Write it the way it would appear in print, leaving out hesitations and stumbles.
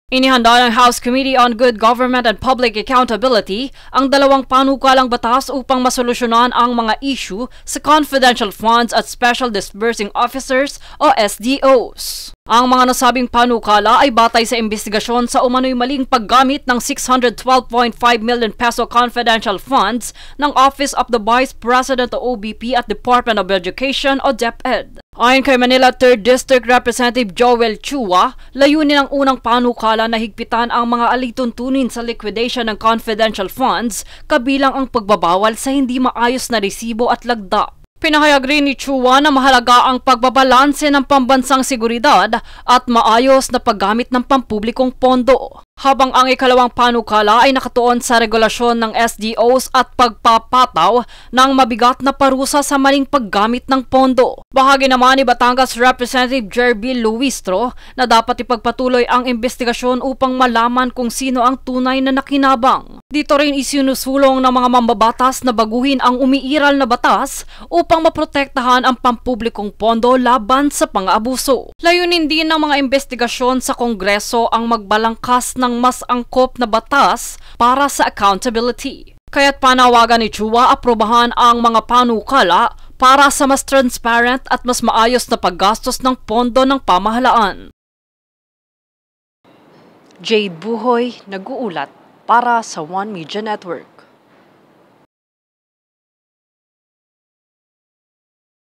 Inihanda ng House Committee on Good Government and Public Accountability ang dalawang panukalang batas upang masolusyonan ang mga issue sa confidential funds at special disbursing officers o SDOs. Ang mga nasabing panukala ay batay sa investigasyon sa umano'y maling paggamit ng 612.5 million peso confidential funds ng Office of the Vice President o OVP at Department of Education o DepEd. Ayon kay Manila 3rd District Representative Joel Chua, layunin ng unang panukala na higpitan ang mga alituntunin sa liquidation ng confidential funds, kabilang ang pagbabawal sa hindi maayos na resibo at lagda. Pinahayag rin ni Chua na mahalaga ang pagbabalanse ng pambansang seguridad at maayos na paggamit ng pampublikong pondo. Habang ang ikalawang panukala ay nakatuon sa regulasyon ng SDOs at pagpapataw ng mabigat na parusa sa maling paggamit ng pondo. Bahagi naman ni Batangas Representative Jerby Luistro na dapat ipagpatuloy ang investigasyon upang malaman kung sino ang tunay na nakinabang. Dito rin isinusulong ng mga mambabatas na baguhin ang umiiral na batas upang maprotektahan ang pampublikong pondo laban sa pang-abuso. Layunin din ng mga investigasyon sa Kongreso ang magbalangkas ng mas angkop na batas para sa accountability. Kaya't panawagan ni Chua aprobahan ang mga panukala para sa mas transparent at mas maayos na paggastos ng pondo ng pamahalaan. Jade Buhoy, nag-uulat para sa One Media Network.